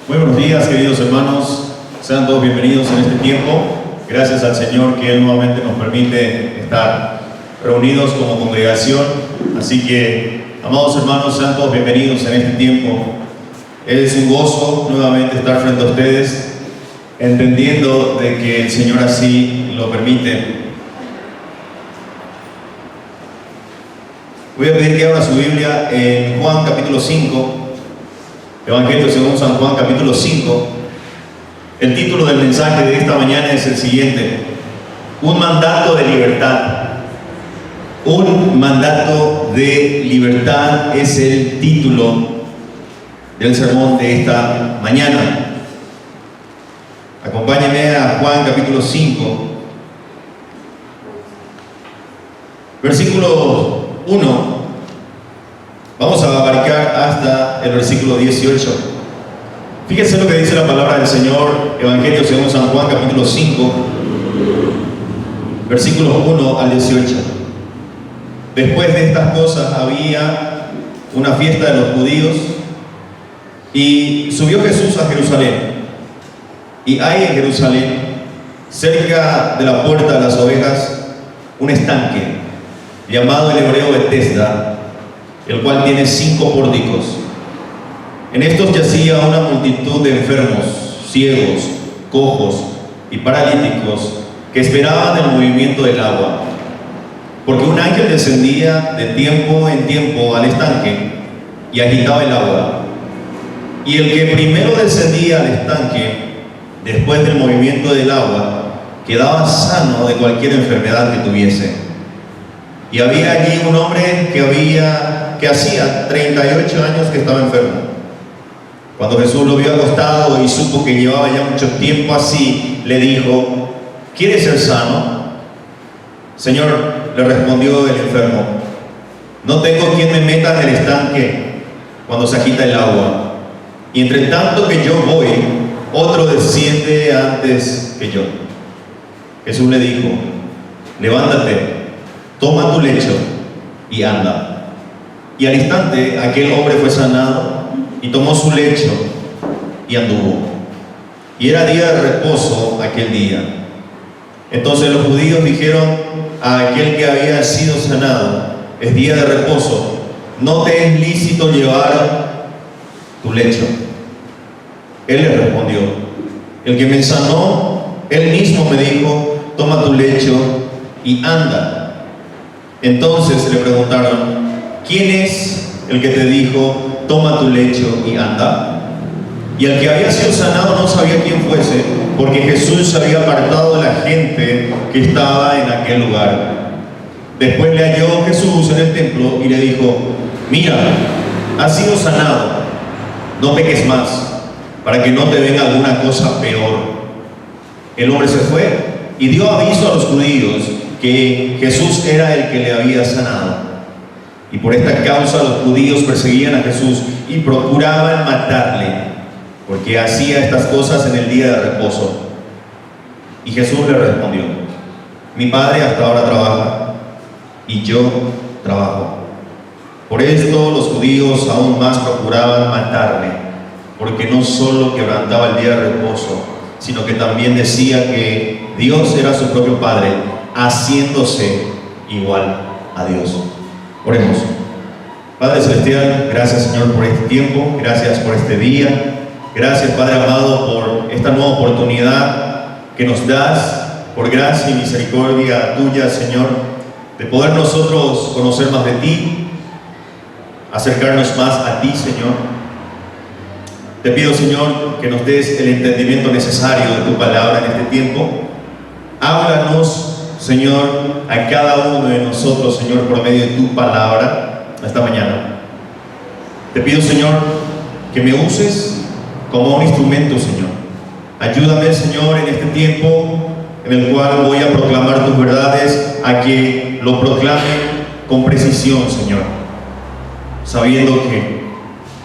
Muy buenos días, queridos hermanos. Sean todos bienvenidos en este tiempo. Gracias al Señor que Él nuevamente nos permite estar reunidos como congregación. Así que, amados hermanos, sean todos bienvenidos en este tiempo. Es un gozo nuevamente estar frente a ustedes, entendiendo de que el Señor así lo permite. Voy a pedir que abra su Biblia en Juan capítulo 5, Evangelio según San Juan capítulo 5. El título del mensaje de esta mañana es el siguiente: un mandato de libertad. Un mandato de libertad es el título del sermón de esta mañana. Acompáñenme a Juan capítulo 5, versículo 1. Vamos a abarcar hasta el versículo 18. Fíjense lo que dice la palabra del Señor, Evangelio según San Juan capítulo 5, versículos 1 al 18. Después de estas cosas había una fiesta de los judíos y subió Jesús a Jerusalén. Y hay en Jerusalén, cerca de la puerta de las ovejas, un estanque llamado el hebreo Betesda, el cual tiene 5 pórticos. En estos yacía una multitud de enfermos, ciegos, cojos y paralíticos que esperaban el movimiento del agua, porque un ángel descendía de tiempo en tiempo al estanque y agitaba el agua. Y el que primero descendía al estanque, después del movimiento del agua, quedaba sano de cualquier enfermedad que tuviese. Y había allí un hombre que hacía 38 años que estaba enfermo. Cuando Jesús lo vio acostado y supo que llevaba ya mucho tiempo así, le dijo: ¿quieres ser sano? Señor, le respondió el enfermo, no tengo quien me meta en el estanque cuando se agita el agua. Y entre tanto que yo voy, otro desciende antes que yo. Jesús le dijo: levántate, toma tu lecho y anda. Y al instante aquel hombre fue sanado y tomó su lecho y anduvo. Y era día de reposo aquel día. Entonces los judíos dijeron a aquel que había sido sanado: es día de reposo, no te es lícito llevar tu lecho. Él les respondió: el que me sanó, él mismo me dijo: toma tu lecho y anda. Entonces le preguntaron: ¿quién es el que te dijo: toma tu lecho y anda? Y el que había sido sanado no sabía quién fuese, porque Jesús se había apartado de la gente que estaba en aquel lugar. Después le halló Jesús en el templo y le dijo: mira, has sido sanado, no peques más, para que no te venga alguna cosa peor. El hombre se fue y dio aviso a los judíos que Jesús era el que le había sanado. Y por esta causa los judíos perseguían a Jesús y procuraban matarle, porque hacía estas cosas en el día de reposo. Y Jesús le respondió: mi Padre hasta ahora trabaja, y yo trabajo. Por esto los judíos aún más procuraban matarle, porque no solo quebrantaba el día de reposo, sino que también decía que Dios era su propio Padre, haciéndose igual a Dios. Oremos. Padre Celestial, gracias Señor por este tiempo, gracias por este día, gracias Padre amado por esta nueva oportunidad que nos das, por gracia y misericordia tuya Señor, de poder nosotros conocer más de ti, acercarnos más a ti Señor. Te pido Señor que nos des el entendimiento necesario de tu palabra en este tiempo. Háblanos Señor a cada uno de nosotros Señor por medio de tu palabra esta mañana. Te pido Señor que me uses como un instrumento Señor. Ayúdame Señor en este tiempo en el cual voy a proclamar tus verdades, a que lo proclame con precisión Señor, sabiendo que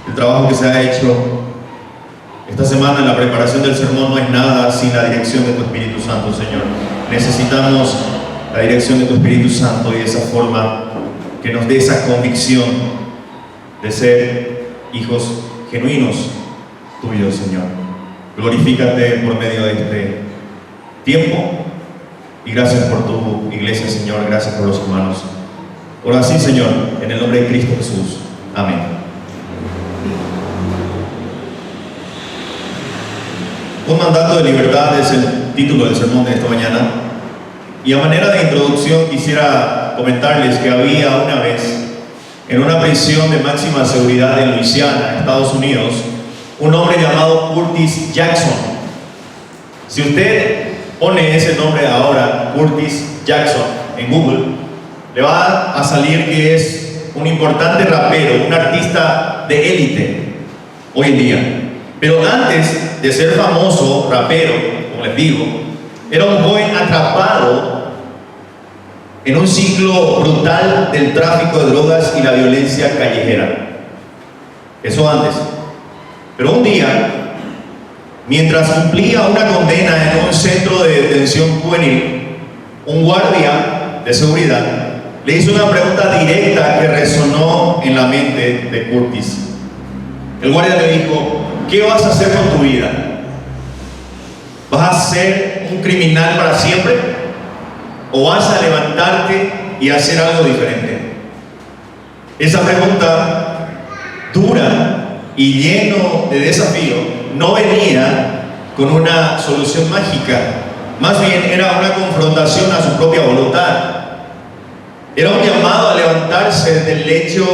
el trabajo que se ha hecho esta semana en la preparación del sermón no es nada sin la dirección de tu Espíritu Santo Señor. Necesitamos la dirección de tu Espíritu Santo y de esa forma que nos dé esa convicción de ser hijos genuinos tuyo, Señor. Glorifícate por medio de este tiempo y gracias por tu iglesia, Señor. Gracias por los hermanos. Ahora sí, Señor, en el nombre de Cristo Jesús. Amén. Un mandato de libertad es el título del sermón de esta mañana. Y a manera de introducción quisiera comentarles que había una vez en una prisión de máxima seguridad en Luisiana, Estados Unidos, un hombre llamado Curtis Jackson. Si usted pone ese nombre ahora, Curtis Jackson, en Google, le va a salir que es un importante rapero, un artista de élite hoy en día. Pero antes de ser famoso rapero, como les digo, era un joven atrapado en un ciclo brutal del tráfico de drogas y la violencia callejera. Eso antes. Pero un día, mientras cumplía una condena en un centro de detención juvenil, un guardia de seguridad le hizo una pregunta directa que resonó en la mente de Curtis. El guardia le dijo: ¿qué vas a hacer con tu vida? ¿Vas a ser un criminal para siempre? ¿O vas a levantarte y hacer algo diferente? Esa pregunta dura y lleno de desafío no venía con una solución mágica. Más bien era una confrontación a su propia voluntad. Era un llamado a levantarse del lecho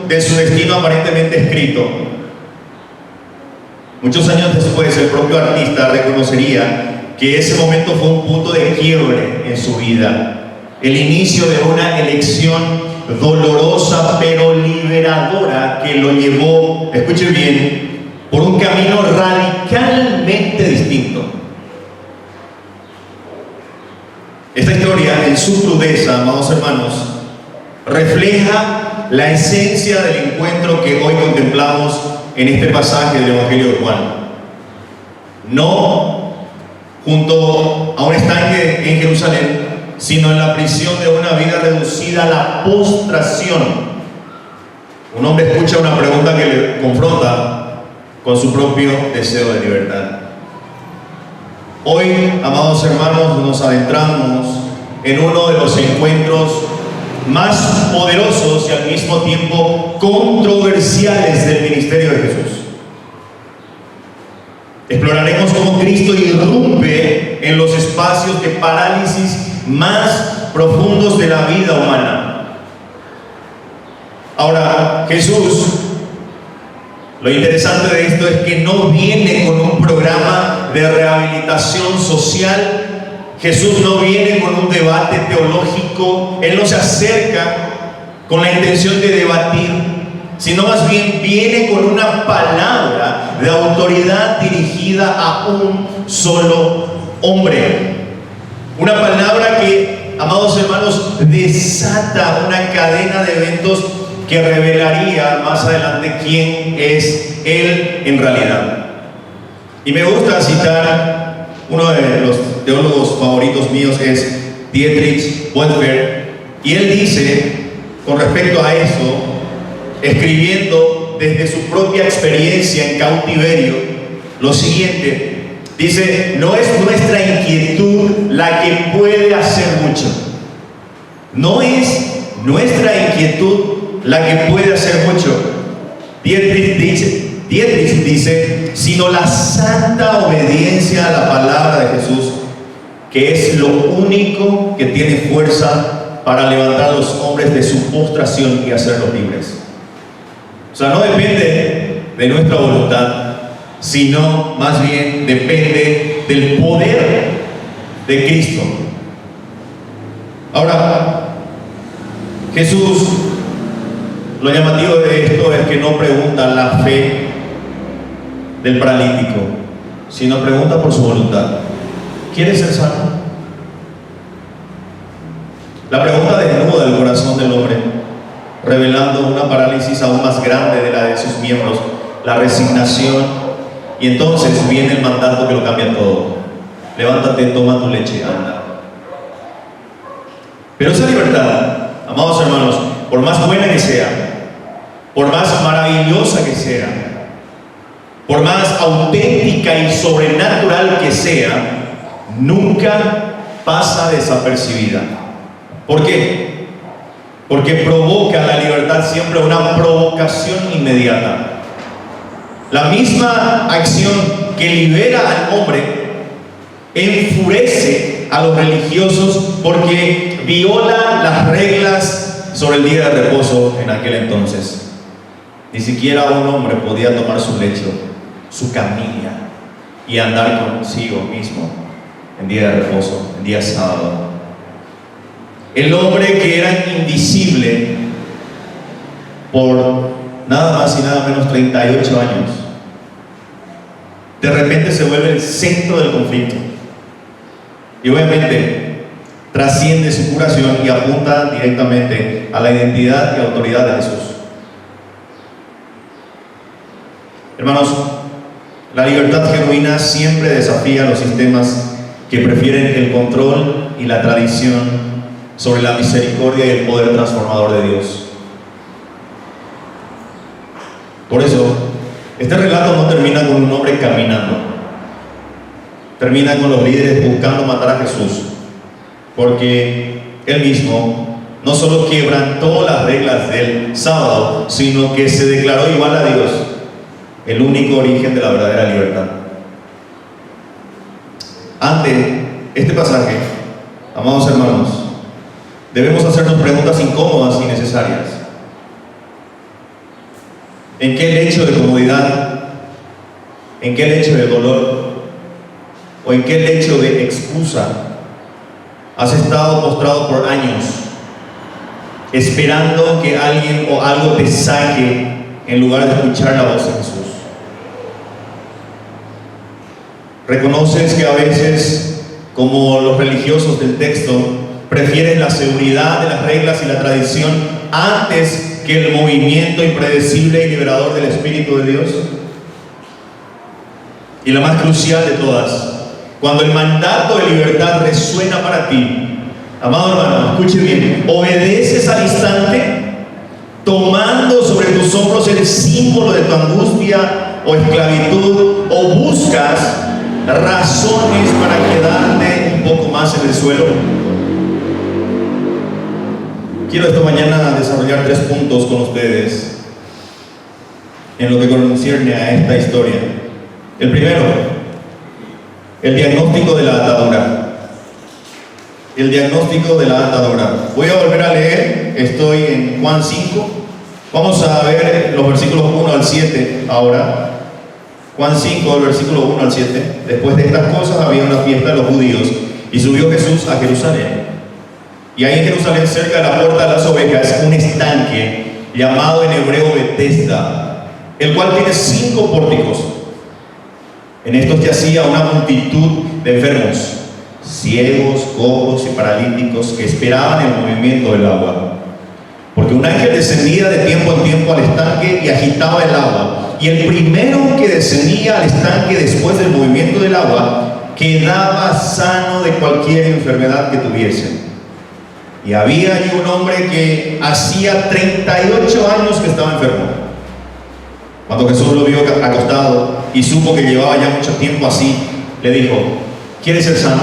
de su destino aparentemente escrito. Muchos años después, el propio artista reconocería que ese momento fue un punto de quiebre en su vida, el inicio de una elección dolorosa pero liberadora que lo llevó, escuchen bien, por un camino radicalmente distinto. Esta historia, en su crudeza, amados hermanos, refleja la esencia del encuentro que hoy contemplamos en este pasaje del Evangelio de Juan. No junto a un estanque en Jerusalén, sino en la prisión de una vida reducida a la postración. Un hombre escucha una pregunta que le confronta con su propio deseo de libertad. Hoy, amados hermanos, nos adentramos en uno de los encuentros más poderosos y al mismo tiempo controversiales del ministerio de Jesús. Exploraremos cómo Cristo irrumpe en los espacios de parálisis más profundos de la vida humana. Ahora, Jesús, lo interesante de esto es que no viene con un programa de rehabilitación social. Jesús no viene con un debate teológico. Él no se acerca con la intención de debatir, sino más bien viene con una palabra de autoridad dirigida a un solo hombre. Una palabra que, amados hermanos, desata una cadena de eventos que revelaría más adelante quién es Él en realidad. Y me gusta citar uno de los teólogos favoritos míos, es Dietrich Bonhoeffer, y él dice con respecto a eso, escribiendo desde su propia experiencia en cautiverio, lo siguiente: dice, no es nuestra inquietud la que puede hacer mucho. No es nuestra inquietud la que puede hacer mucho. Dietrich dice, sino la santa obediencia a la palabra de Jesús, que es lo único que tiene fuerza para levantar a los hombres de su postración y hacerlos libres. O sea, no depende de nuestra voluntad, sino más bien depende del poder de Cristo. Ahora, Jesús, lo llamativo de esto es que no pregunta la fe del paralítico, sino pregunta por su voluntad. ¿Quieres ser sano? La pregunta desnuda el corazón del hombre, revelando una parálisis aún más grande de la de sus miembros, la resignación, y entonces viene el mandato que lo cambia todo. Levántate, toma tu leche, anda. Pero esa libertad, amados hermanos, por más buena que sea, por más maravillosa que sea, por más auténtica y sobrenatural que sea, nunca pasa desapercibida. ¿Por qué? Porque provoca la libertad siempre una provocación inmediata. La misma acción que libera al hombre enfurece a los religiosos porque viola las reglas sobre el día de reposo en aquel entonces. Ni siquiera un hombre podía tomar su lecho, su camilla, y andar consigo mismo en día de reposo, en día sábado. El hombre que era invisible por nada más y nada menos 38 años, de repente se vuelve el centro del conflicto. Y obviamente trasciende su curación y apunta directamente a la identidad y autoridad de Jesús. Hermanos, la libertad genuina siempre desafía los sistemas que prefieren el control y la tradición sobre la misericordia y el poder transformador de Dios. Por eso, este relato no termina con un hombre caminando, termina con los líderes buscando matar a Jesús, porque él mismo no solo quebrantó las reglas del sábado, sino que se declaró igual a Dios, el único origen de la verdadera libertad. Ante este pasaje, amados hermanos, debemos hacernos preguntas incómodas y necesarias. ¿En qué lecho de comodidad, en qué lecho de dolor o en qué lecho de excusa has estado postrado por años, esperando que alguien o algo te saque en lugar de escuchar la voz de Jesús? ¿Reconoces que a veces, como los religiosos del texto, prefieren la seguridad de las reglas y la tradición antes que el movimiento impredecible y liberador del Espíritu de Dios? Y la más crucial de todas, cuando el mandato de libertad resuena para ti, amado hermano, escuche bien, obedeces al instante, tomando sobre tus hombros el símbolo de tu angustia o esclavitud, o buscas razones para quedarte un poco más en el suelo. Quiero esta mañana desarrollar 3 puntos con ustedes en lo que concierne a esta historia. El primero, el diagnóstico de la atadura. El diagnóstico de la atadura. Voy a volver a leer, estoy en Juan 5. Vamos a ver los versículos 1 al 7 ahora. Juan 5, el versículo 1 al 7. Después de estas cosas había una fiesta de los judíos y subió Jesús a Jerusalén. Y ahí en Jerusalén, cerca de la puerta de las ovejas, un estanque llamado en hebreo Betesda, el cual tiene 5 pórticos. En estos yacía una multitud de enfermos, ciegos, cojos y paralíticos que esperaban el movimiento del agua. Porque un ángel descendía de tiempo en tiempo al estanque y agitaba el agua. Y el primero que descendía al estanque después del movimiento del agua quedaba sano de cualquier enfermedad que tuviese. Y había allí un hombre que hacía 38 años que estaba enfermo. Cuando Jesús lo vio acostado y supo que llevaba ya mucho tiempo así, le dijo: ¿quieres ser sano?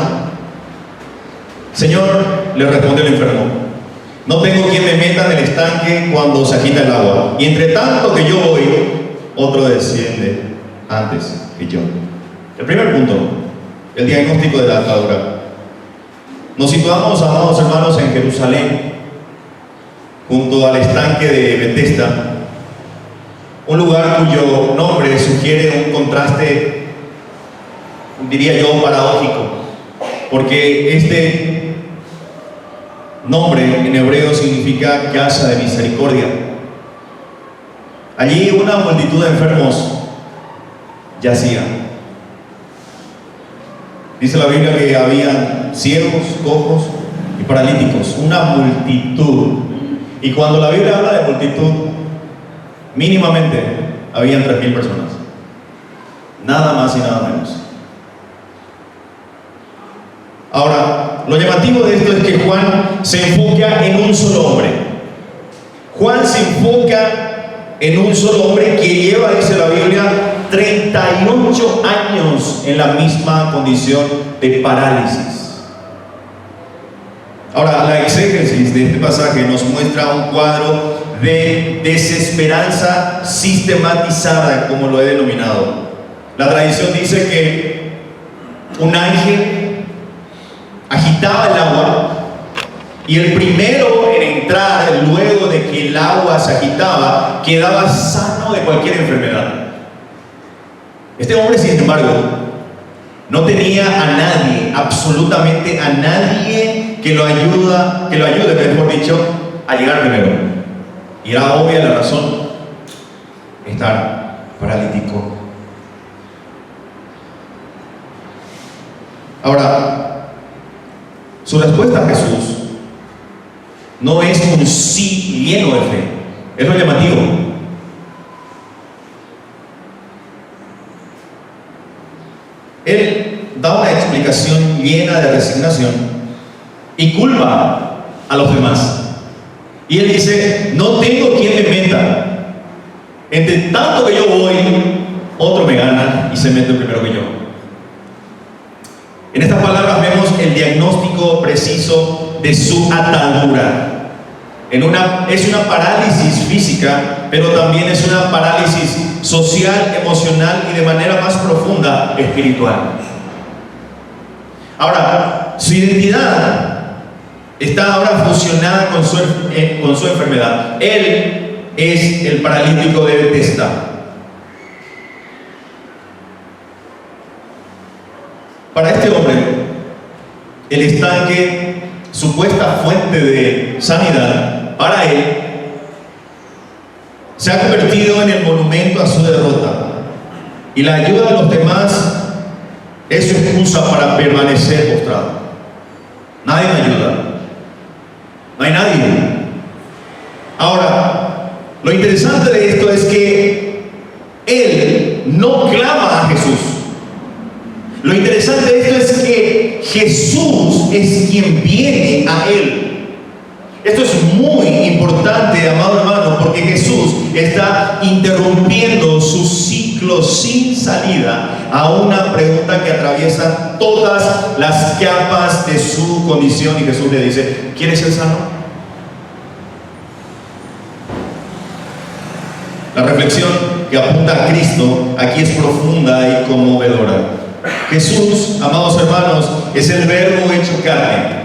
Señor, le respondió el enfermo, no tengo quien me meta en el estanque cuando se agita el agua. Y entre tanto que yo voy, otro desciende antes que yo. El primer punto, el diagnóstico de la atadura. Nos situamos, amados hermanos, en Jerusalén, junto al estanque de Betesda, un lugar cuyo nombre sugiere un contraste, diría yo, paradójico, porque este nombre en hebreo significa casa de misericordia. Allí una multitud de enfermos yacía. Dice la Biblia que había ciegos, cojos y paralíticos, una multitud. Y cuando la Biblia habla de multitud, mínimamente habían 3.000 personas, nada más y nada menos. Ahora, lo llamativo de esto es que Juan se enfoca en un solo hombre. Juan se enfoca en un solo hombre que lleva, dice la Biblia, 38 años en la misma condición de parálisis. Ahora, la exégesis de este pasaje nos muestra un cuadro de desesperanza sistematizada, como lo he denominado. La tradición dice que un ángel agitaba el agua y el primero en entrar, luego de que el agua se agitaba, quedaba sano de cualquier enfermedad. Este hombre, sin embargo, no tenía a nadie, absolutamente a nadie que lo ayude, mejor dicho, a llegar primero. Y era obvia la razón: estar paralítico. Ahora, su respuesta a Jesús no es un sí lleno de fe, es lo llamativo. Él da una explicación llena de resignación y culpa a los demás. Y él dice: no tengo quien me meta. Entre tanto que yo voy, otro me gana y se mete primero que yo. En estas palabras vemos el diagnóstico preciso de su atadura. Es una parálisis física, pero también es una parálisis social, emocional y de manera más profunda, espiritual. Ahora, su identidad está ahora fusionada con su enfermedad. Él es el paralítico de Bethesda. Para este hombre, el estanque, supuesta fuente de sanidad, para él se ha convertido en el monumento a su derrota, y la ayuda de los demás es su excusa para permanecer postrado. Nadie me ayuda, no hay nadie. Ahora, lo interesante de esto es que él no clama a Jesús. Lo interesante de esto es que Jesús es quien viene a él. Esto es muy importante, amado hermano, porque Jesús está interrumpiendo su ciclo sin salida a una pregunta que atraviesa todas las capas de su condición, y Jesús le dice: ¿quieres ser sano? La reflexión que apunta a Cristo aquí es profunda y conmovedora. Jesús, amados hermanos, es el Verbo hecho carne.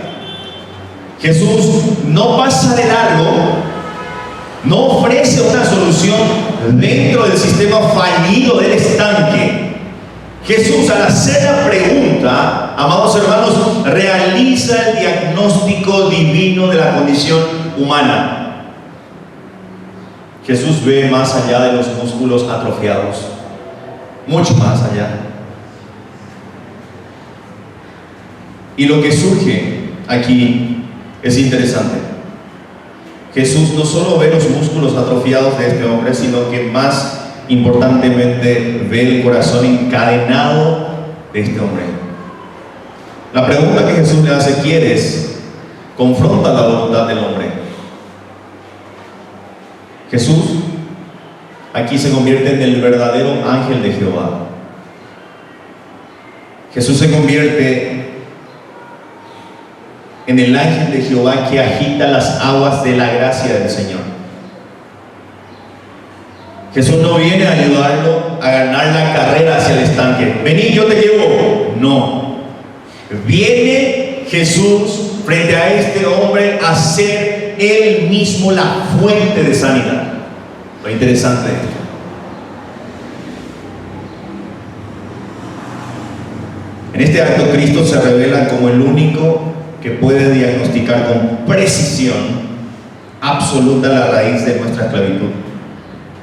Jesús no pasa de largo, no ofrece una solución dentro del sistema fallido del estanque. Jesús, al hacer la pregunta, amados hermanos, realiza el diagnóstico divino de la condición humana. Jesús ve más allá de los músculos atrofiados, mucho más allá. Y lo que surge aquí es interesante. Jesús no solo ve los músculos atrofiados de este hombre, sino que más importantemente ve el corazón encadenado de este hombre. La pregunta que Jesús le hace: ¿quieres?, confronta la voluntad del hombre. Jesús aquí se convierte en el verdadero ángel de Jehová. Jesús se convierte en el ángel de Jehová que agita las aguas de la gracia del Señor. Jesús no viene a ayudarlo a ganar la carrera hacia el estanque. Vení, yo te llevo. No. Viene Jesús frente a este hombre a ser él mismo la fuente de sanidad. Lo interesante de esto. En este acto, Cristo se revela como el único que puede diagnosticar con precisión absoluta la raíz de nuestra esclavitud.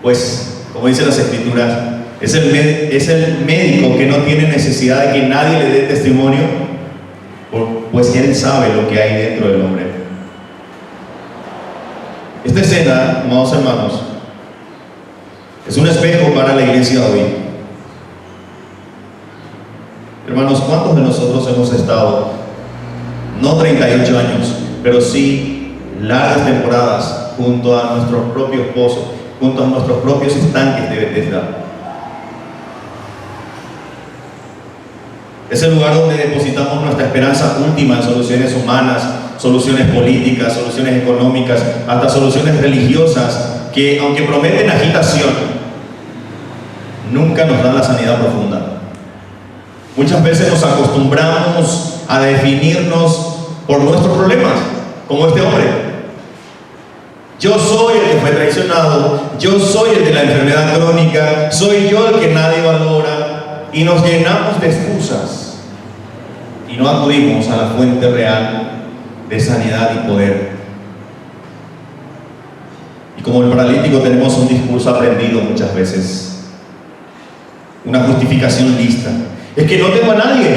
Pues, como dicen las Escrituras, es el médico que no tiene necesidad de que nadie le dé testimonio, pues él sabe lo que hay dentro del hombre. Esta escena, amados hermanos, es un espejo para la iglesia de hoy. Hermanos, ¿cuántos de nosotros hemos estado, no 38 años, pero sí largas temporadas junto a nuestros propios pozos, junto a nuestros propios estanques de Bethesda? Es el lugar donde depositamos nuestra esperanza última en soluciones humanas, soluciones políticas, soluciones económicas, hasta soluciones religiosas que, aunque prometen agitación, nunca nos dan la sanidad profunda. Muchas veces nos acostumbramos a definirnos por nuestros problemas, como este hombre. Yo soy el que fue traicionado, yo soy el de la enfermedad crónica, soy yo el que nadie valora, y nos llenamos de excusas y no acudimos a la fuente real de sanidad y poder. Y como el paralítico tenemos un discurso aprendido muchas veces, una justificación lista. Es que no tengo a nadie,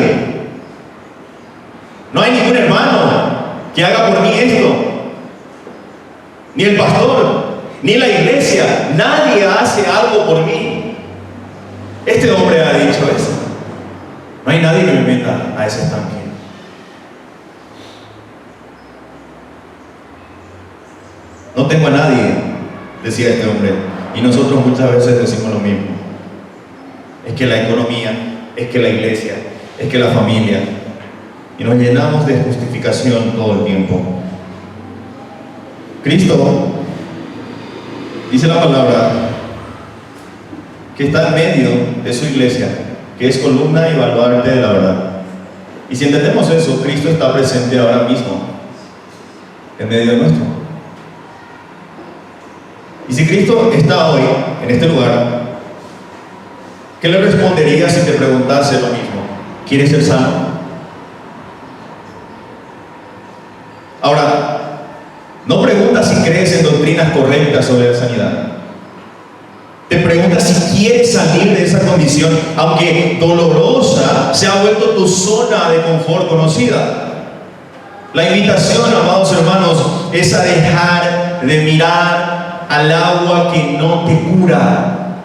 no hay ningún hermano que haga por mí esto, ni el pastor, ni la iglesia, nadie hace algo por mí. Este hombre ha dicho eso. No hay nadie que me meta a ese estanque. No tengo a nadie, decía este hombre. Y nosotros muchas veces decimos lo mismo. Es que la economía, es que la iglesia, es que la familia. Y nos llenamos de justificación todo el tiempo. Cristo, dice la palabra, que está en medio de su iglesia, que es columna y baluarte de la verdad. Y si entendemos eso, Cristo está presente ahora mismo, en medio de nuestro. Y si Cristo está hoy, en este lugar, ¿qué le respondería si te preguntase lo mismo? ¿Quieres ser sano? Ahora, no pregunta si crees en doctrinas correctas sobre la sanidad. Te pregunta si quieres salir de esa condición, aunque dolorosa, se ha vuelto tu zona de confort conocida. La invitación, amados hermanos, es a dejar de mirar al agua que no te cura,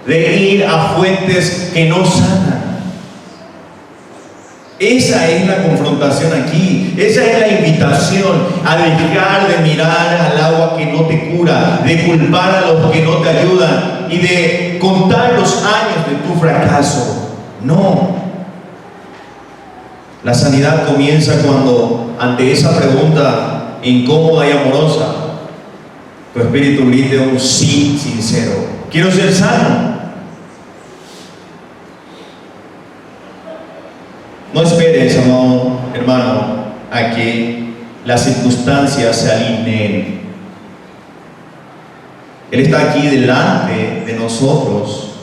de ir a fuentes que no sanan. Esa es la confrontación aquí, esa es la invitación a dejar de mirar al agua que no te cura, de culpar a los que no te ayudan y de contar los años de tu fracaso. No. La sanidad comienza cuando, ante esa pregunta incómoda y amorosa, tu espíritu grite un sí sincero. Quiero ser sano. No esperes, amado hermano, a que las circunstancias se alineen. Él está aquí delante de nosotros,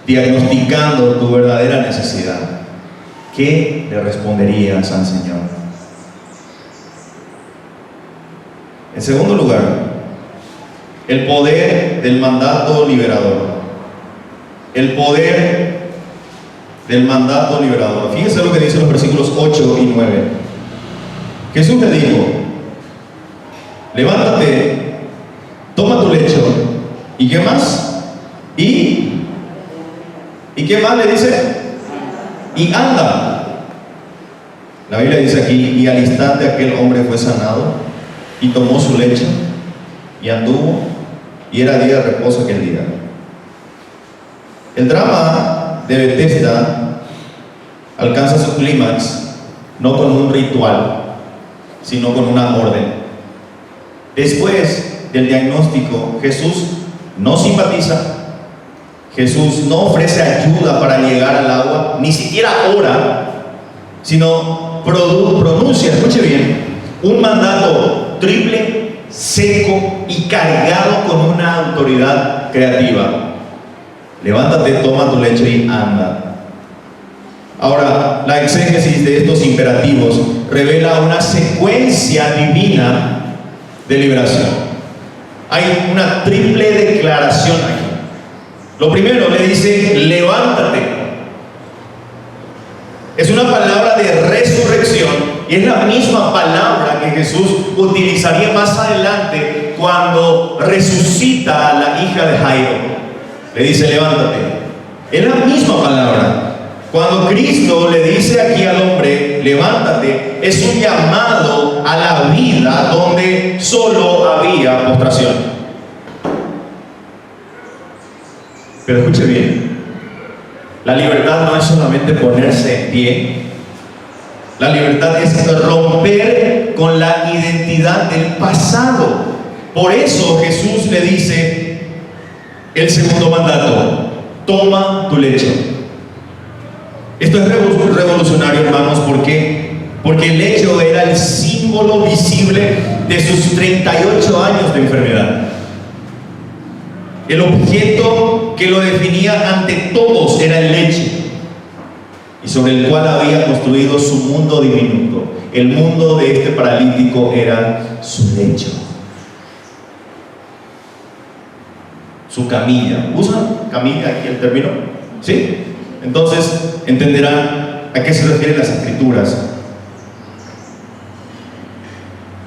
diagnosticando tu verdadera necesidad. ¿Qué le responderías al Señor? En segundo lugar, el poder del mandato liberador. El poder del mandato liberador. Fíjense lo que dicen los versículos 8 y 9. Jesús le dijo: levántate, toma tu lecho. ¿Y qué más? ¿Y qué más le dice? Y anda. La Biblia dice aquí: y al instante aquel hombre fue sanado y tomó su lecho y anduvo, y era día de reposo aquel día. El drama de Bethesda alcanza su clímax no con un ritual, sino con una orden. Después del diagnóstico, Jesús no simpatiza, Jesús no ofrece ayuda para llegar al agua, ni siquiera ora, sino pronuncia, escuche bien, un mandato triple, seco y cargado con una autoridad creativa. Levántate, toma tu lecho y anda. Ahora, la exégesis de estos imperativos revela una secuencia divina de liberación. Hay una triple declaración aquí. Lo primero le dice: levántate. Es una palabra de resurrección y es la misma palabra que Jesús utilizaría más adelante cuando resucita a la hija de Jairo. Le dice: levántate. Es la misma palabra. Cuando Cristo le dice aquí al hombre: levántate, es un llamado a la vida donde solo había postración. Pero escuche bien, la libertad no es solamente ponerse en pie La libertad es romper con la identidad del pasado. Por eso Jesús le dice el segundo mandato: toma tu lecho. Esto es revolucionario, hermanos. ¿Por qué? Porque el lecho era el símbolo visible de sus 38 años de enfermedad. El objeto que lo definía ante todos era el lecho, y sobre el cual había construido su mundo diminuto. El mundo de este paralítico era su lecho, su camilla. ¿Usan camilla aquí el término? ¿Sí? Entonces entenderán a qué se refieren las escrituras.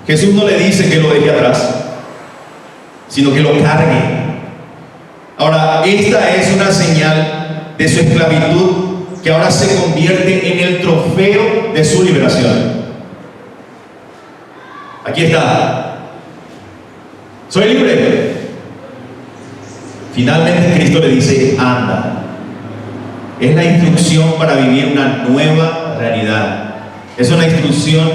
Jesús no le dice que lo deje atrás, sino que lo cargue. Ahora, esta es una señal de su esclavitud, que ahora se convierte en el trofeo de su liberación. Aquí está. Soy libre. Finalmente Cristo le dice: anda. Es la instrucción para vivir una nueva realidad. Es una instrucción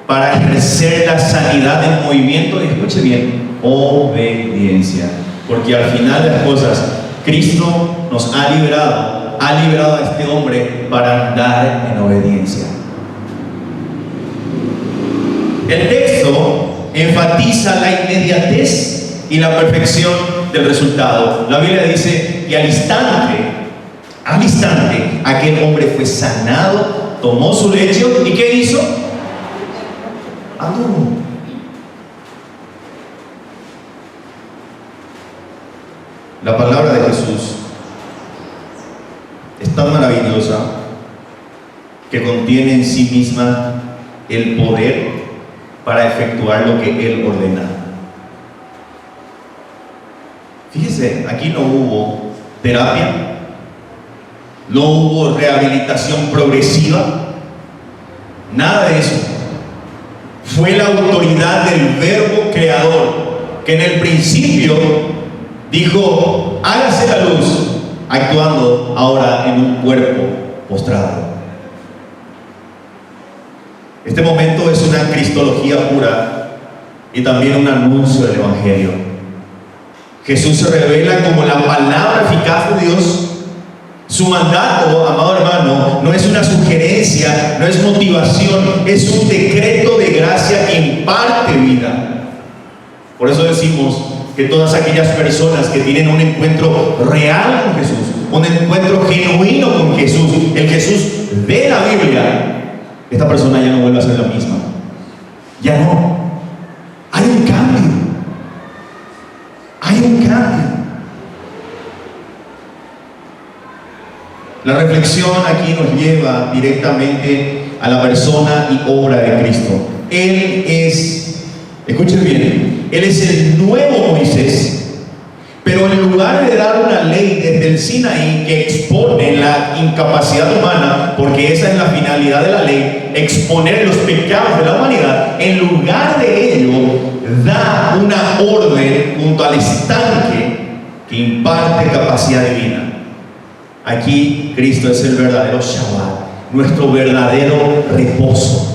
para ejercer la sanidad en movimiento. Y escuche bien: obediencia. Porque al final de las cosas, Cristo nos ha liberado a este hombre para andar en obediencia. El texto enfatiza la inmediatez y la perfección del resultado. La Biblia dice que al instante, aquel hombre fue sanado, tomó su lecho y ¿qué hizo? Anduvo. La palabra de Jesús es tan maravillosa que contiene en sí misma el poder para efectuar lo que Él ordena. Fíjese, aquí no hubo terapia, no hubo rehabilitación progresiva, nada de eso. Fue la autoridad del Verbo creador, que en el principio dijo: hágase la luz, actuando ahora en un cuerpo postrado. Este momento es una cristología pura y también un anuncio del Evangelio. Jesús se revela como la palabra eficaz de Dios. Su mandato, amado hermano, no es una sugerencia, no es motivación, es un decreto de gracia que imparte vida. Por eso decimos que todas aquellas personas que tienen un encuentro real con Jesús, un encuentro genuino con Jesús, el Jesús de la Biblia, esta persona ya no vuelve a ser la misma. Ya no. Hay un cambio. Hay un cambio. La reflexión aquí nos lleva directamente a la persona y obra de Cristo. Él es, escuchen bien, Él es el nuevo Moisés. Pero en lugar de dar una ley desde el Sinaí que expone la incapacidad humana, porque esa es la finalidad de la ley, exponer los pecados de la humanidad, en lugar de ello, da una orden junto al estanque que imparte capacidad divina. Aquí Cristo es el verdadero Shabbat, nuestro verdadero reposo.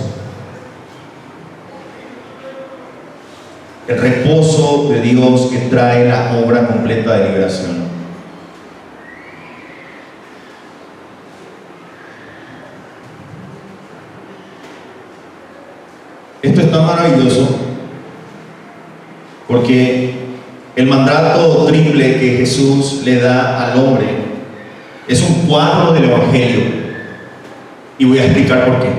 El reposo de Dios que trae la obra completa de liberación. Esto es tan maravilloso porque el mandato triple que Jesús le da al hombre es un cuadro del Evangelio, y voy a explicar por qué.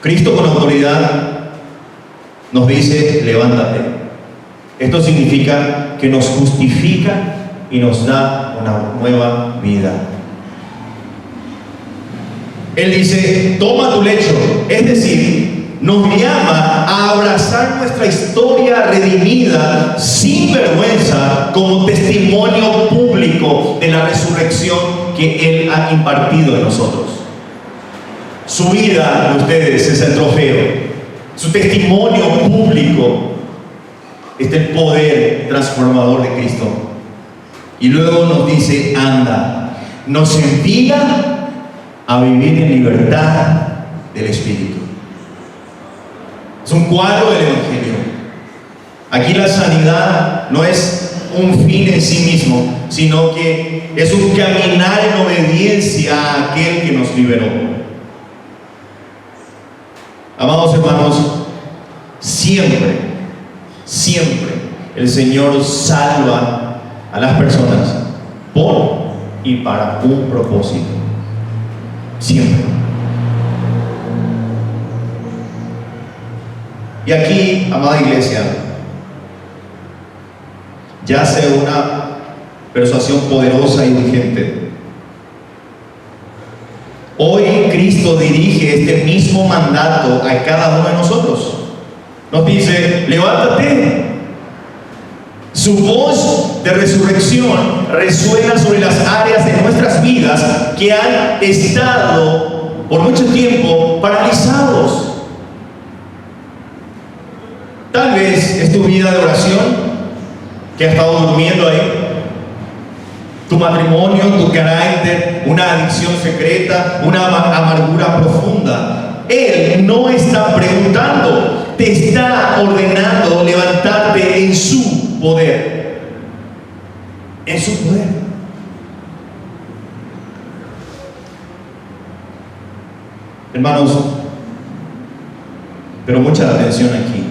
Cristo con autoridad nos dice: levántate. Esto significa que nos justifica y nos da una nueva vida. Él dice: toma tu lecho, es decir, nos llama a abrazar nuestra historia redimida sin vergüenza como testimonio público de la resurrección que Él ha impartido en nosotros. Su vida de ustedes es el trofeo. Su testimonio público es el poder transformador de Cristo. Y luego nos dice: anda. Nos envía a vivir en libertad del Espíritu. Es un cuadro del Evangelio. Aquí la sanidad no es un fin en sí mismo, sino que es un caminar en obediencia a aquel que nos liberó. Amados hermanos, siempre el Señor salva a las personas por y para un propósito. Siempre. Y aquí, amada iglesia, yace una persuasión poderosa y urgente. Hoy Cristo dirige este mismo mandato a cada uno de nosotros. Nos dice: levántate. Su voz de resurrección resuena sobre las áreas de nuestras vidas que han estado por mucho tiempo paralizados. Tal vez es tu vida de oración que ha estado durmiendo ahí, tu matrimonio, tu carácter, una adicción secreta, una amargura profunda. Él no está preguntando, te está ordenando levantarte en su poder. En su poder. Hermanos, pero mucha atención aquí.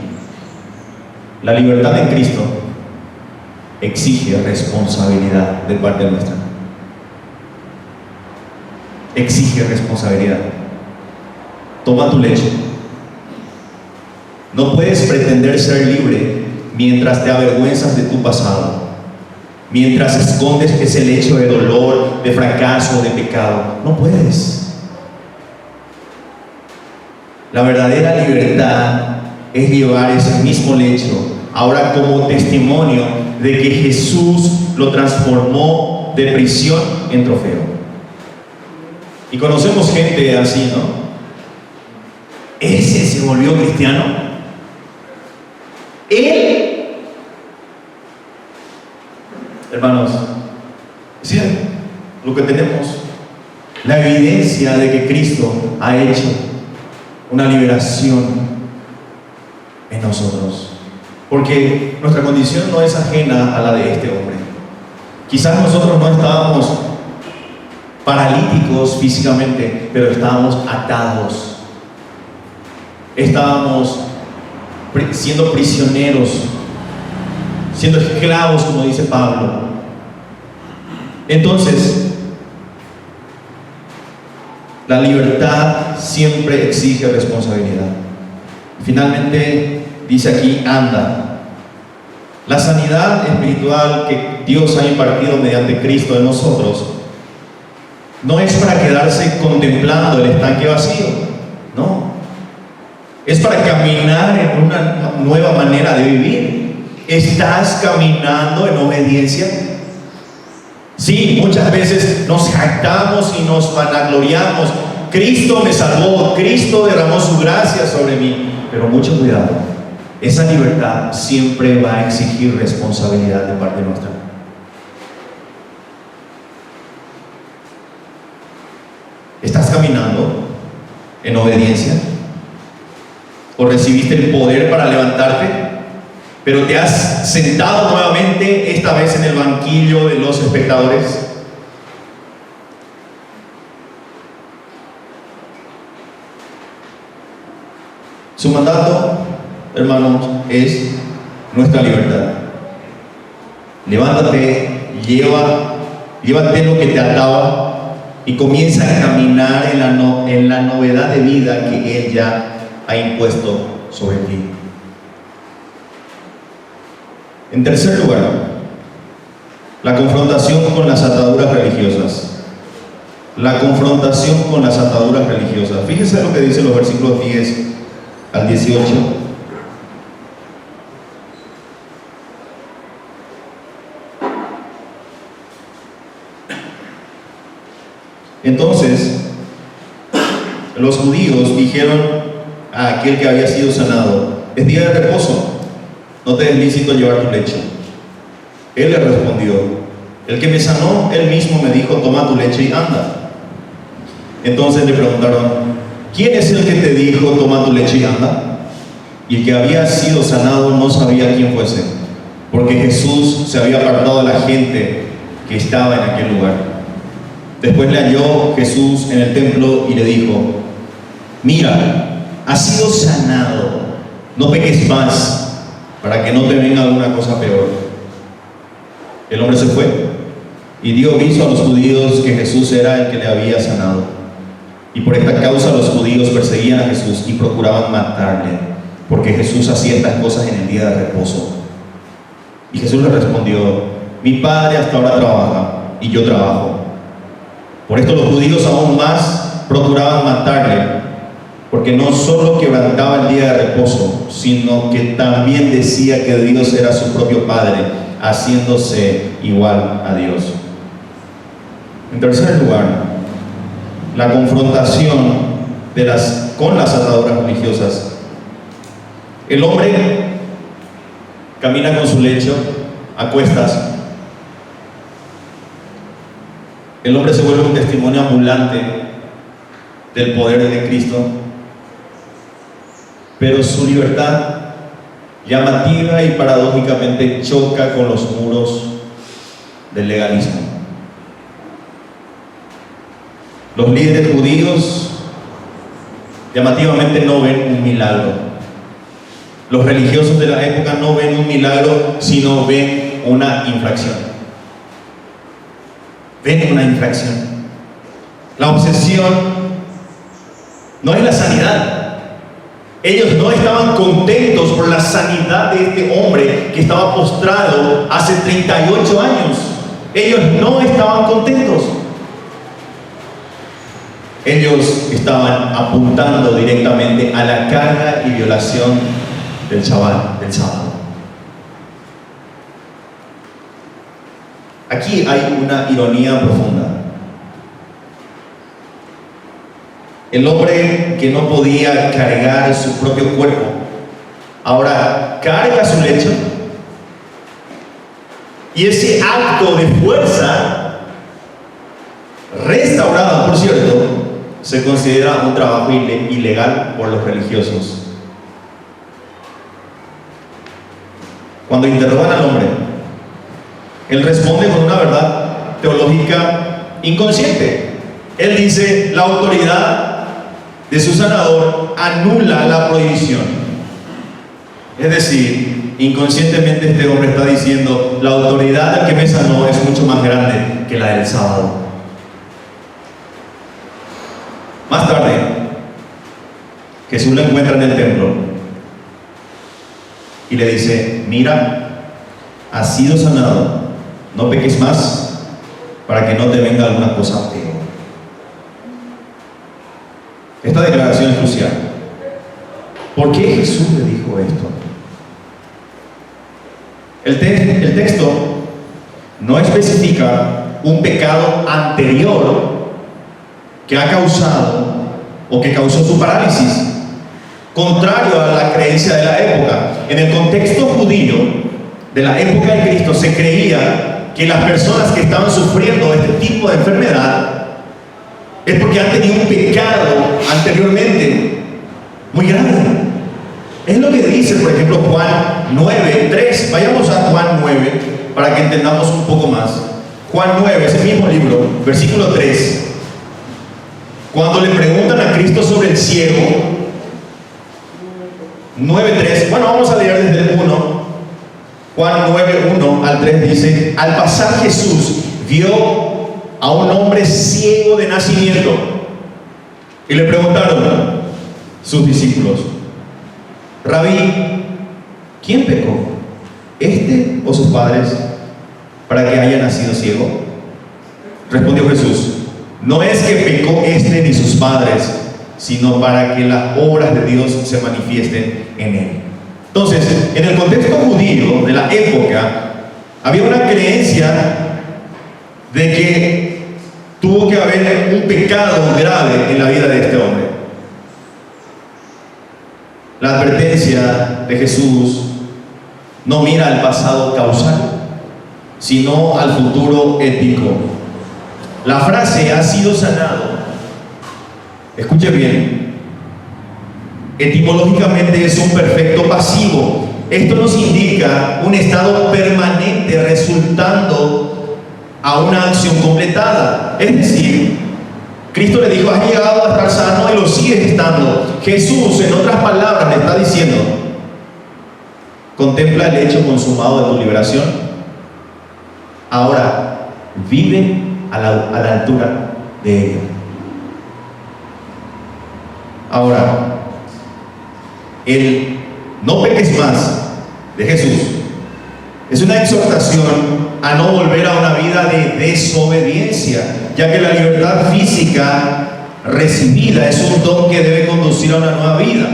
La libertad en Cristo exige responsabilidad de parte nuestra. Exige responsabilidad. Toma tu lecho. No puedes pretender ser libre mientras te avergüenzas de tu pasado, mientras escondes ese lecho de dolor, de fracaso, de pecado. No puedes. La verdadera libertad es llevar ese mismo lecho ahora como testimonio de que Jesús lo transformó de prisión en trofeo. Y conocemos gente así, ¿no? Ese se volvió cristiano. Él, hermanos, ¿sí? Lo que tenemos, la evidencia de que Cristo ha hecho una liberación en nosotros. Porque nuestra condición no es ajena a la de este hombre. Quizás nosotros no estábamos paralíticos físicamente, pero estábamos atados. Estábamos siendo prisioneros, siendo esclavos, como dice Pablo. Entonces, la libertad siempre exige responsabilidad. Finalmente, dice aquí: anda. La sanidad espiritual que Dios ha impartido mediante Cristo en nosotros no es para quedarse contemplando el estanque vacío, no. Es para caminar en una nueva manera de vivir. ¿Estás caminando en obediencia? Sí, muchas veces nos jactamos y nos vanagloriamos. Cristo me salvó, Cristo derramó su gracia sobre mí. Pero mucho cuidado, esa libertad siempre va a exigir responsabilidad de parte nuestra. ¿Estás caminando en obediencia? ¿O recibiste el poder para levantarte, pero te has sentado nuevamente, esta vez en el banquillo de los espectadores? Su mandato, hermanos, es nuestra libertad. Levántate, llévate lo que te ataba y comienza a caminar en la novedad de vida que Él ya ha impuesto sobre ti. En tercer lugar, la confrontación con las ataduras religiosas. La confrontación con las ataduras religiosas. Fíjense lo que dicen los versículos 10 al 18. Entonces, los judíos dijeron a aquel que había sido sanado: es día de reposo, no te es lícito llevar tu lecho. Él le respondió: el que me sanó, él mismo me dijo: toma tu lecho y anda. Entonces le preguntaron: ¿quién es el que te dijo, toma tu leche y anda? Y el que había sido sanado no sabía quién fuese, porque Jesús se había apartado de la gente que estaba en aquel lugar. Después le halló Jesús en el templo y le dijo: mira, has sido sanado, no peques más, para que no te venga alguna cosa peor. El hombre se fue y dio aviso a los judíos que Jesús era el que le había sanado. Y por esta causa los judíos perseguían a Jesús y procuraban matarle, porque Jesús hacía estas cosas en el día de reposo. Y Jesús le respondió: mi Padre hasta ahora trabaja y yo trabajo. Por esto los judíos aún más procuraban matarle, porque no solo quebrantaba el día de reposo, sino que también decía que Dios era su propio Padre, haciéndose igual a Dios. En tercer lugar, la confrontación con las ataduras religiosas. El hombre camina con su lecho a cuestas. El hombre se vuelve un testimonio ambulante del poder de Cristo, pero su libertad, llamativa y paradójicamente, choca con los muros del legalismo. Los líderes judíos llamativamente no ven un milagro. Los religiosos de la época no ven un milagro, sino ven una infracción. Ven una infracción. La obsesión no es la sanidad. Ellos no estaban contentos por la sanidad de este hombre que estaba postrado hace 38 años. Ellos no estaban contentos. Ellos estaban apuntando directamente a la carga y violación del sábado. Aquí hay una ironía profunda. El hombre que no podía cargar su propio cuerpo, ahora carga su lecho, y ese acto de fuerza, restaurado por cierto, se considera un trabajo ilegal por los religiosos. Cuando interrogan al hombre, él responde con una verdad teológica inconsciente. Él dice: la autoridad de su sanador anula la prohibición. Es decir, inconscientemente este hombre está diciendo: la autoridad del que me sanó es mucho más grande que la del sábado. Más tarde, Jesús lo encuentra en el templo y le dice: mira, has sido sanado, no peques más, para que no te venga alguna cosa peor. Esta declaración es crucial. ¿Por qué Jesús le dijo esto? El texto no especifica un pecado anterior que ha causado o que causó su parálisis, contrario a la creencia de la época. En el contexto judío de la época de Cristo se creía que las personas que estaban sufriendo este tipo de enfermedad es porque han tenido un pecado anteriormente muy grande. Es lo que dice, por ejemplo, Juan 9:3. Vayamos a Juan 9 para que entendamos un poco más. Juan 9, ese mismo libro, versículo 3. Cuando le preguntan a Cristo sobre el ciego, 9:3, bueno, vamos a leer desde el 1. Juan 9:1 al 3 dice: al pasar Jesús vio a un hombre ciego de nacimiento y le preguntaron sus discípulos: Rabí, ¿quién pecó, este o sus padres, para que haya nacido ciego? Respondió Jesús: no es que pecó este ni sus padres, sino para que las obras de Dios se manifiesten en él. Entonces, en el contexto judío de la época, había una creencia de que tuvo que haber un pecado grave en la vida de este hombre. La advertencia de Jesús no mira al pasado causal, sino al futuro ético. La frase "ha sido sanado" Escuche bien, etimológicamente es un perfecto pasivo. Esto nos indica un estado permanente resultando a una acción completada. Es decir, Cristo le dijo: has llegado a estar sano y lo sigues estando. Jesús, en otras palabras, le está diciendo: contempla el hecho consumado de tu liberación. Ahora, vive a la altura de ello. Ahora, el no peques más de Jesús es una exhortación a no volver a una vida de desobediencia, ya que la libertad física recibida es un don que debe conducir a una nueva vida.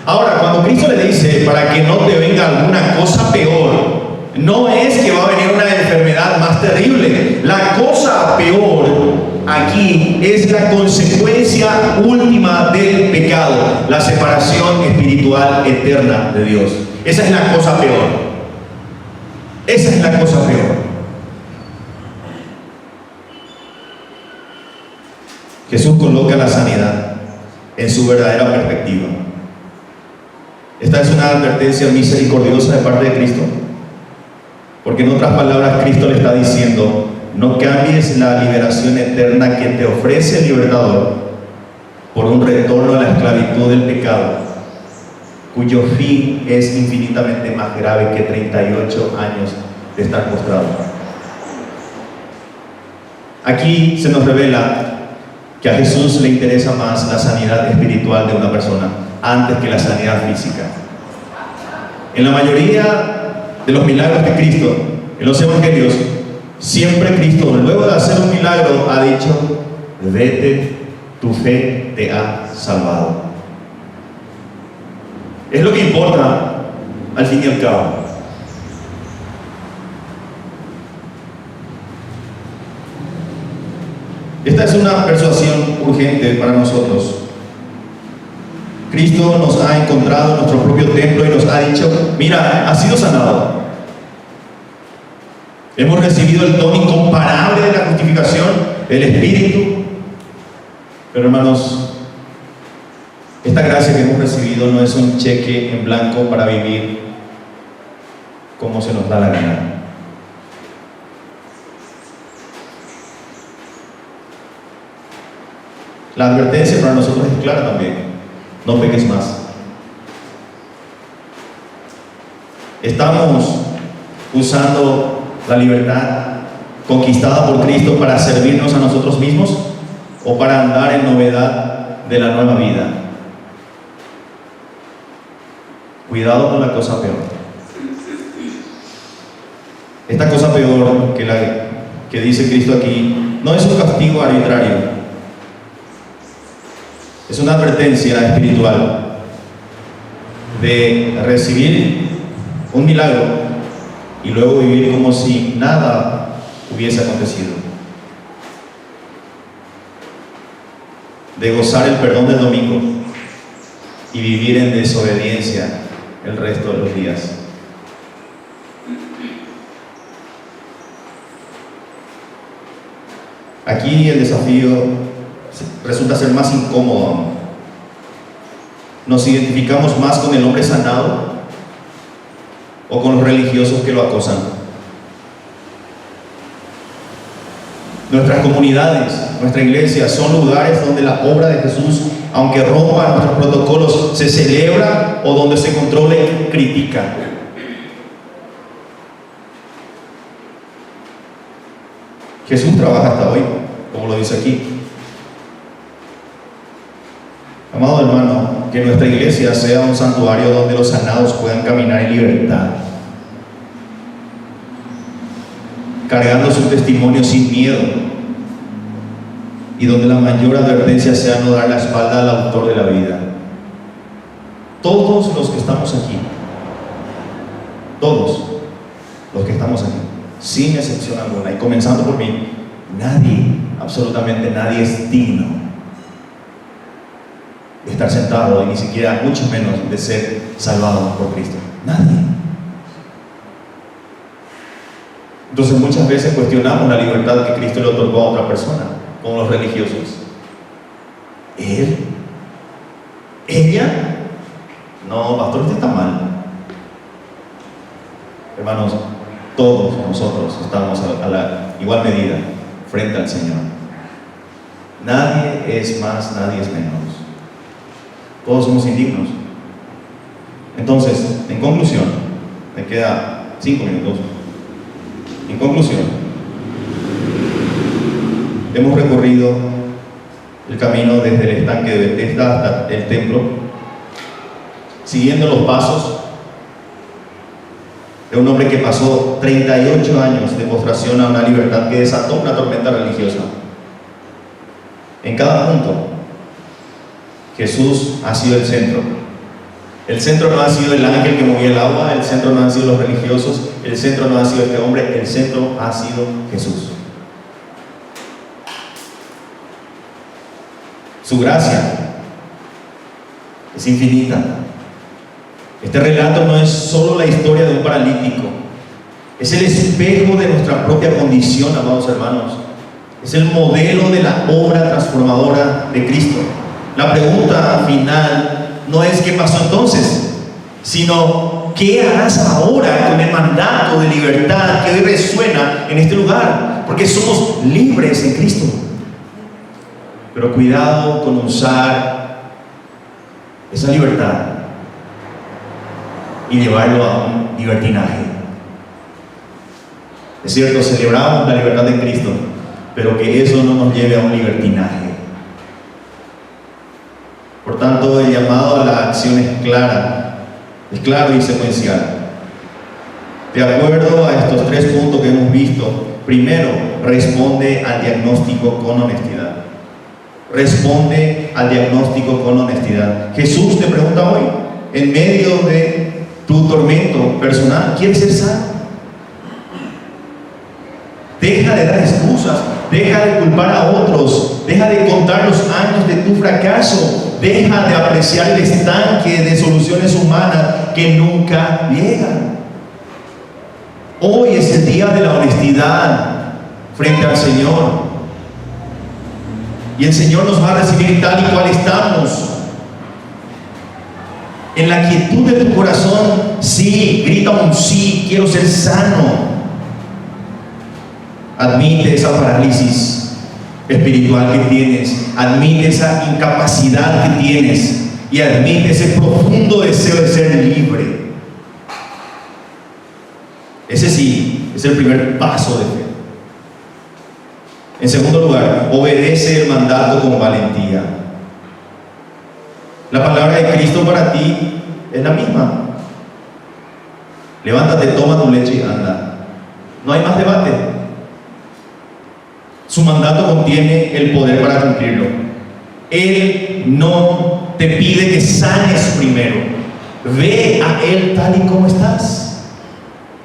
Ahora, cuando Cristo le dice para que no te venga alguna cosa peor, no es que va a venir una enfermedad más terrible. La cosa peor aquí es la consecuencia última del pecado, la separación espiritual eterna de Dios. Esa es la cosa peor. Esa es la cosa peor. Jesús coloca la sanidad en su verdadera perspectiva. Esta es una advertencia misericordiosa de parte de Cristo, porque en otras palabras Cristo le está diciendo: no cambies la liberación eterna que te ofrece el libertador por un retorno a la esclavitud del pecado, cuyo fin es infinitamente más grave que 38 años de estar postrado. Aquí se nos revela que a Jesús le interesa más la sanidad espiritual de una persona antes que la sanidad física. En la mayoría de los milagros de Cristo, en los evangelios, siempre Cristo, luego de hacer un milagro, ha dicho: vete, tu fe te ha salvado. Es lo que importa al fin y al cabo. Esta es una persuasión urgente para nosotros. Cristo nos ha encontrado en nuestro propio templo y nos ha dicho: mira, has sido sanado. Hemos recibido el don incomparable de la justificación, el Espíritu. Pero hermanos, esta gracia que hemos recibido no es un cheque en blanco para vivir como se nos da la gana. La advertencia para nosotros es clara también: no peques más. Estamos usando la libertad conquistada por Cristo para servirnos a nosotros mismos o para andar en novedad de la nueva vida. Cuidado con la cosa peor. Esta cosa peor que dice Cristo aquí no es un castigo arbitrario. Es una advertencia espiritual de recibir un milagro y luego vivir como si nada hubiese acontecido. De gozar el perdón del domingo y vivir en desobediencia el resto de los días. Aquí el desafío resulta ser más incómodo aún. Nos identificamos más con el hombre sanado o con los religiosos que lo acosan. Nuestras comunidades, nuestra iglesia, son lugares donde la obra de Jesús, aunque rompa nuestros protocolos, se celebra, o donde se controle, critica. Jesús trabaja hasta hoy, como lo dice aquí. Amado hermano, que nuestra iglesia sea un santuario donde los sanados puedan caminar en libertad, cargando su testimonio sin miedo, y donde la mayor advertencia sea no dar la espalda al autor de la vida. Todos los que estamos aquí, todos los que estamos aquí, sin excepción alguna, y comenzando por mí, nadie, absolutamente nadie es digno de estar sentado, y ni siquiera, mucho menos, de ser salvado por Cristo. Nadie. Entonces muchas veces cuestionamos la libertad que Cristo le otorgó a otra persona, como los religiosos. ¿Él? ¿Ella? No, pastor, usted está mal. Hermanos, todos nosotros estamos a la igual medida frente al Señor. Nadie es más, nadie es menos. Todos somos indignos. Entonces, en conclusión, me queda 5 minutos. En conclusión, hemos recorrido el camino desde el estanque de Bethesda hasta el templo, siguiendo los pasos de un hombre que pasó 38 años de postración a una libertad que desató una tormenta religiosa. En cada punto, Jesús ha sido el centro. El centro no ha sido el ángel que movía el agua, el centro no han sido los religiosos, el centro no ha sido este hombre, el centro ha sido Jesús. Su gracia es infinita. Este relato no es solo la historia de un paralítico, es el espejo de nuestra propia condición, amados hermanos. Es el modelo de la obra transformadora de Cristo. La pregunta final no es ¿qué pasó entonces?, sino ¿qué harás ahora con el mandato de libertad que hoy resuena en este lugar? Porque somos libres en Cristo. Pero cuidado con usar esa libertad y llevarlo a un libertinaje. Es cierto, celebramos la libertad en Cristo, pero que eso no nos lleve a un libertinaje. Por tanto, el llamado a la acción es claro y secuencial. De acuerdo a estos 3 puntos que hemos visto, primero, responde al diagnóstico con honestidad. Responde al diagnóstico con honestidad. Jesús te pregunta hoy, en medio de tu tormento personal, ¿quieres ser sano? Deja de dar excusas, deja de culpar a otros, deja de contar los años de tu fracaso, deja de apreciar el estanque de soluciones humanas que nunca llegan. Hoy es el día de la honestidad frente al Señor. Y el Señor nos va a recibir tal y cual estamos. En la quietud de tu corazón, sí, grita un sí, quiero ser sano. Admite esa parálisis espiritual que tienes, admite esa incapacidad que tienes y admite ese profundo deseo de ser libre. Ese sí es el primer paso de fe. En segundo lugar, obedece el mandato con valentía. La palabra de Cristo para ti es la misma. Levántate, toma tu leche y anda. No hay más debate. Su mandato contiene el poder para cumplirlo. Él no te pide que sanes primero. Ve a Él tal y como estás.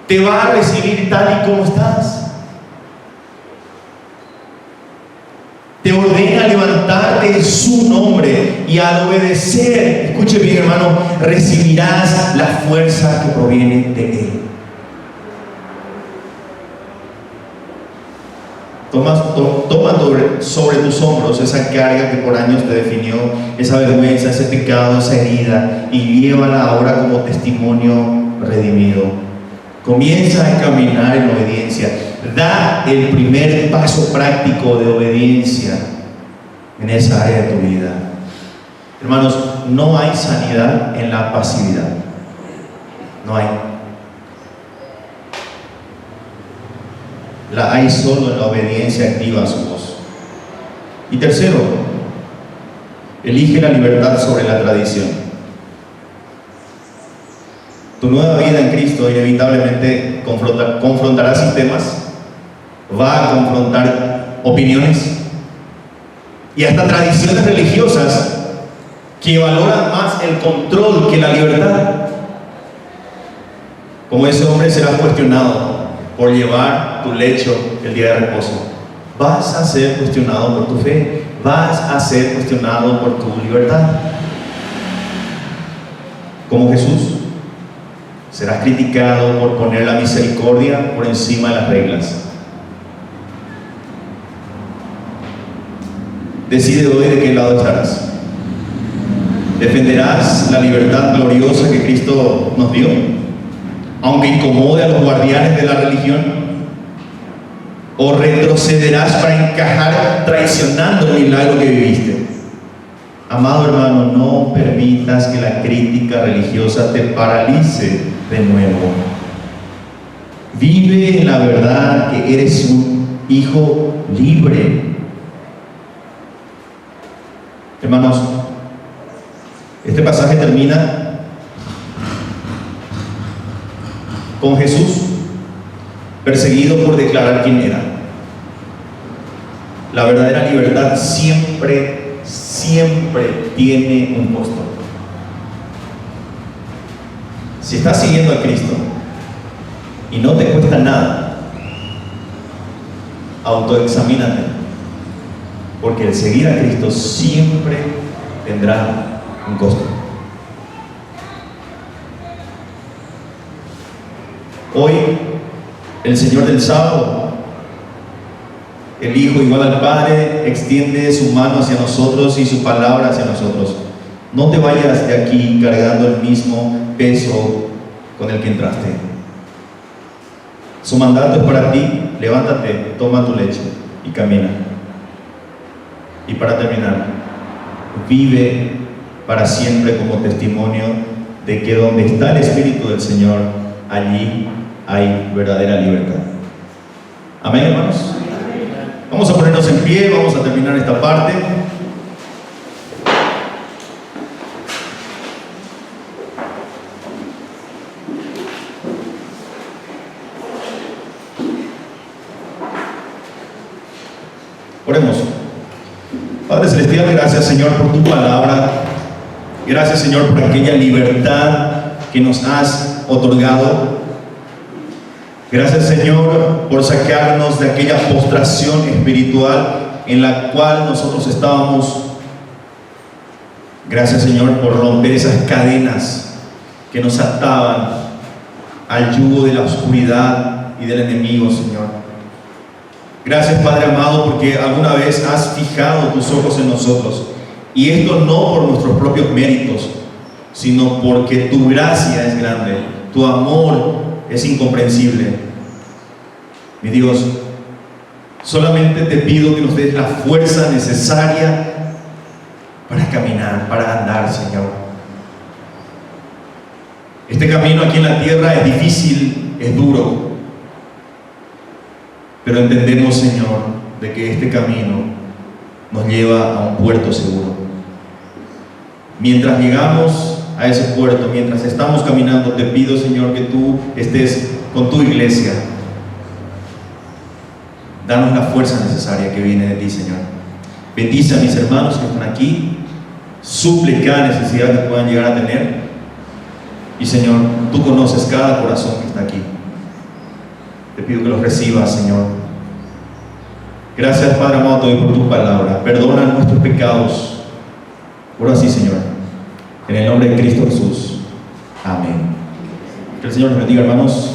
Te va a recibir tal y como estás. Te ordena levantarte en su nombre y al obedecer, escuche bien hermano, recibirás la fuerza que proviene de Él. Toma sobre tus hombros esa carga que por años te definió, esa vergüenza, ese pecado, esa herida, y llévala ahora como testimonio redimido. Comienza a caminar en obediencia. Da el primer paso práctico de obediencia en esa área de tu vida. Hermanos, no hay sanidad en la pasividad. No hay. La hay solo en la obediencia activa a su voz. Y tercero, elige la libertad sobre la tradición. Tu nueva vida en Cristo inevitablemente confrontará sistemas, va a confrontar opiniones y hasta tradiciones religiosas que valoran más el control que la libertad. Como ese hombre serás cuestionado por llevar tu lecho el día de reposo. Vas a ser cuestionado por tu fe, vas a ser cuestionado por tu libertad. Como Jesús, serás criticado por poner la misericordia por encima de las reglas. Decide hoy de qué lado estarás. ¿Defenderás la libertad gloriosa que Cristo nos dio, aunque incomode a los guardianes de la religión? ¿O retrocederás para encajar traicionando el milagro que viviste? Amado hermano, no permitas que la crítica religiosa te paralice de nuevo. Vive en la verdad que eres un hijo libre. Hermanos, este pasaje termina con Jesús perseguido por declarar quién era. La verdadera libertad siempre tiene un costo. Si estás siguiendo a Cristo y no te cuesta nada, autoexamínate, porque el seguir a Cristo siempre tendrá un costo. Hoy, el Señor del sábado, el Hijo igual al Padre, extiende su mano hacia nosotros y su palabra hacia nosotros. No te vayas de aquí cargando el mismo peso con el que entraste. Su mandato es para ti: levántate, toma tu lecho y camina. Y para terminar, vive para siempre como testimonio de que donde está el Espíritu del Señor, allí hay verdadera libertad. Amén, hermanos. Vamos a ponernos en pie, vamos a terminar esta parte. Oremos. Padre Celestial, gracias, Señor, por tu palabra. Gracias, Señor, por aquella libertad que nos has otorgado. Gracias, Señor, por sacarnos de aquella postración espiritual en la cual nosotros estábamos. Gracias, Señor, por romper esas cadenas que nos ataban al yugo de la oscuridad y del enemigo, Señor. Gracias, Padre amado, porque alguna vez has fijado tus ojos en nosotros. Y esto no por nuestros propios méritos, sino porque tu gracia es grande, tu amor es incomprensible. Mi Dios, solamente te pido que nos des la fuerza necesaria para caminar, para andar, Señor. Este camino aquí en la tierra es difícil, es duro, pero entendemos, Señor, de que este camino nos lleva a un puerto seguro. Mientras llegamos a ese puerto, mientras estamos caminando, te pido, Señor, que tú estés con tu iglesia. Danos la fuerza necesaria que viene de ti, Señor. Bendice a mis hermanos que están aquí, suple cada necesidad que puedan llegar a tener. Y, Señor, tú conoces cada corazón que está aquí. Te pido que los recibas, Señor. Gracias, Padre amado, te doy por tu palabra. Perdona nuestros pecados. Oro así, Señor, en el nombre de Cristo Jesús. Amén. Que el Señor les bendiga, hermanos.